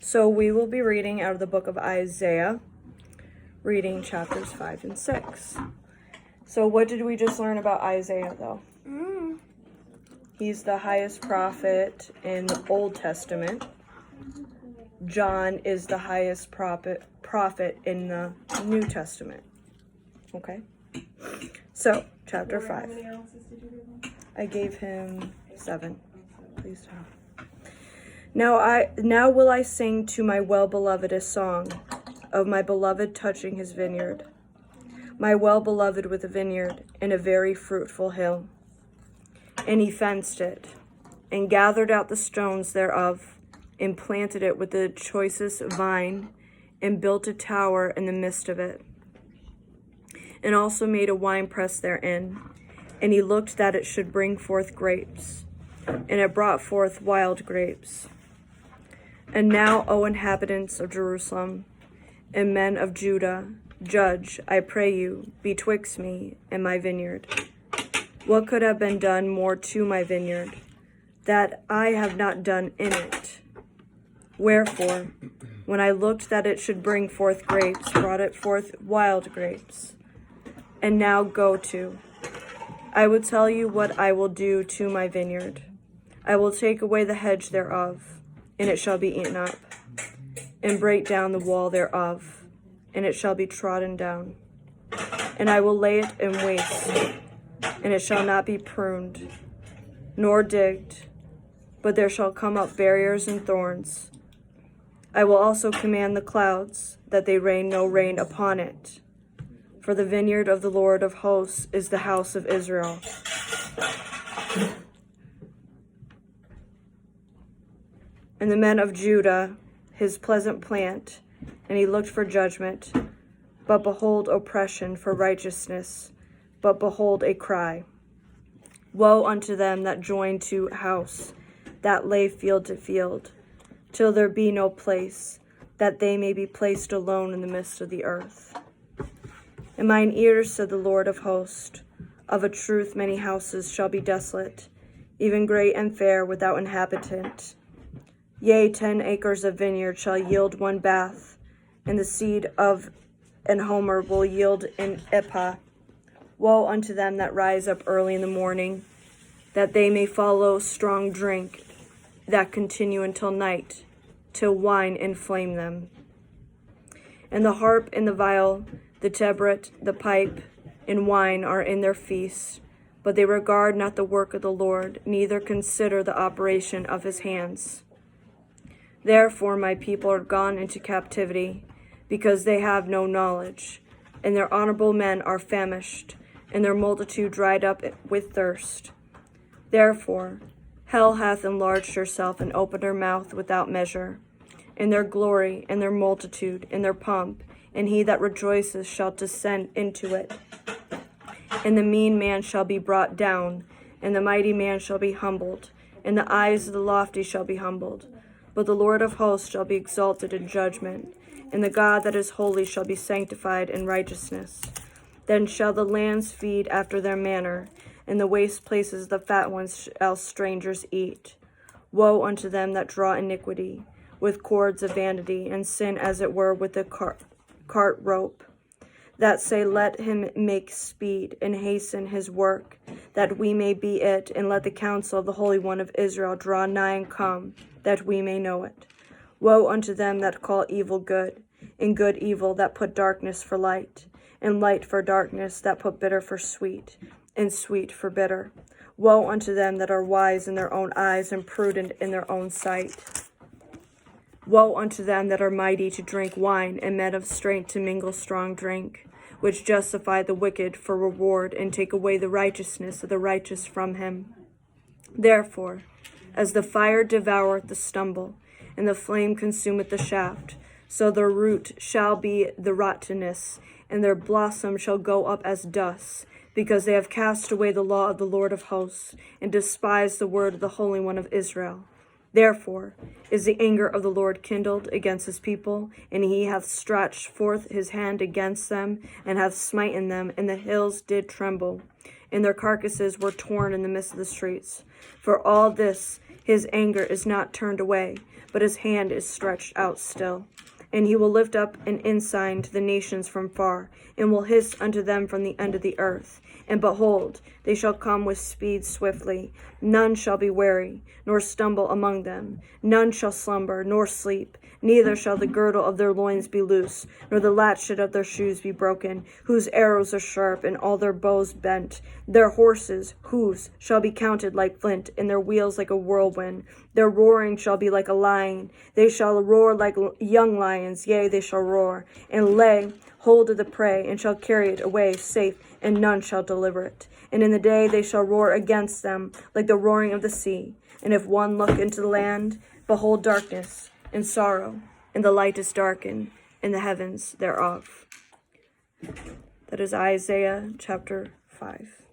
So we will be reading out of the book of Isaiah, reading chapters 5 and 6. So what did we just learn about Isaiah, though? He's the highest prophet in the Old Testament. John is the highest prophet in the New Testament. Okay? So, chapter 5. How many ounces did you give him? I gave him 7. Please don't. Now will I sing to my well-beloved a song of my beloved touching his vineyard. My well-beloved with a vineyard and a very fruitful hill. And he fenced it, and gathered out the stones thereof, and planted it with the choicest vine, and built a tower in the midst of it. And also made a winepress therein. And he looked that it should bring forth grapes, and it brought forth wild grapes. And now, O inhabitants of Jerusalem, and men of Judah, judge, I pray you, betwixt me and my vineyard. What could have been done more to my vineyard, that I have not done in it? Wherefore, when I looked that it should bring forth grapes, brought it forth wild grapes. And now go to. I will tell you what I will do to my vineyard. I will take away the hedge thereof, and it shall be eaten up, and break down the wall thereof, and it shall be trodden down. And I will lay it in waste, and it shall not be pruned, nor digged, but there shall come up barriers and thorns. I will also command the clouds, that they rain no rain upon it. For the vineyard of the Lord of hosts is the house of Israel. And the men of Judah, his pleasant plant, and he looked for judgment, but behold oppression, for righteousness, but behold a cry. Woe unto them that join to house, that lay field to field, till there be no place, that they may be placed alone in the midst of the earth. And mine ears, said the Lord of hosts, of a truth many houses shall be desolate, even great and fair, without inhabitant. Yea, 10 acres of vineyard shall yield 1 bath, and the seed of an homer will yield an ephah. Woe unto them that rise up early in the morning, that they may follow strong drink, that continue until night, till wine inflame them. And the harp and the viol, the tabret, the pipe, and wine are in their feast, but they regard not the work of the Lord, neither consider the operation of his hands. Therefore my people are gone into captivity, because they have no knowledge, and their honorable men are famished, and their multitude dried up with thirst. Therefore hell hath enlarged herself and opened her mouth without measure, in their glory, and their multitude, and their pomp, and he that rejoiceth shall descend into it. And the mean man shall be brought down, and the mighty man shall be humbled, and the eyes of the lofty shall be humbled. But the Lord of hosts shall be exalted in judgment, and the God that is holy shall be sanctified in righteousness. Then shall the lands feed after their manner, and the waste places the fat ones shall strangers eat. Woe unto them that draw iniquity with cords of vanity, and sin as it were with a cart rope, that say, let him make speed and hasten his work, that we may be it, and let the counsel of the Holy One of Israel draw nigh and come, that we may know it. Woe unto them that call evil good, and good evil, that put darkness for light, and light for darkness, that put bitter for sweet, and sweet for bitter. Woe unto them that are wise in their own eyes, and prudent in their own sight. Woe unto them that are mighty to drink wine, and men of strength to mingle strong drink, which justify the wicked for reward, and take away the righteousness of the righteous from him. Therefore, as the fire devoureth the stubble, and the flame consumeth the shaft, so their root shall be the rottenness, and their blossom shall go up as dust, because they have cast away the law of the Lord of hosts, and despised the word of the Holy One of Israel. Therefore is the anger of the Lord kindled against his people, and he hath stretched forth his hand against them, and hath smitten them, and the hills did tremble, and their carcasses were torn in the midst of the streets. For all this his anger is not turned away, but his hand is stretched out still. And he will lift up an ensign to the nations from far, and will hiss unto them from the end of the earth. And behold, they shall come with speed swiftly. None shall be weary, nor stumble among them. None shall slumber, nor sleep. Neither shall the girdle of their loins be loose, nor the latchet of their shoes be broken, whose arrows are sharp, and all their bows bent. Their horses' hoofs shall be counted like flint, and their wheels like a whirlwind. Their roaring shall be like a lion. They shall roar like young lions, yea, they shall roar, and lay hold of the prey, and shall carry it away safe, and none shall deliver it. And in the day they shall roar against them like the roaring of the sea. And if one look into the land, behold darkness and sorrow, and the light is darkened in the heavens thereof. That is Isaiah chapter 5.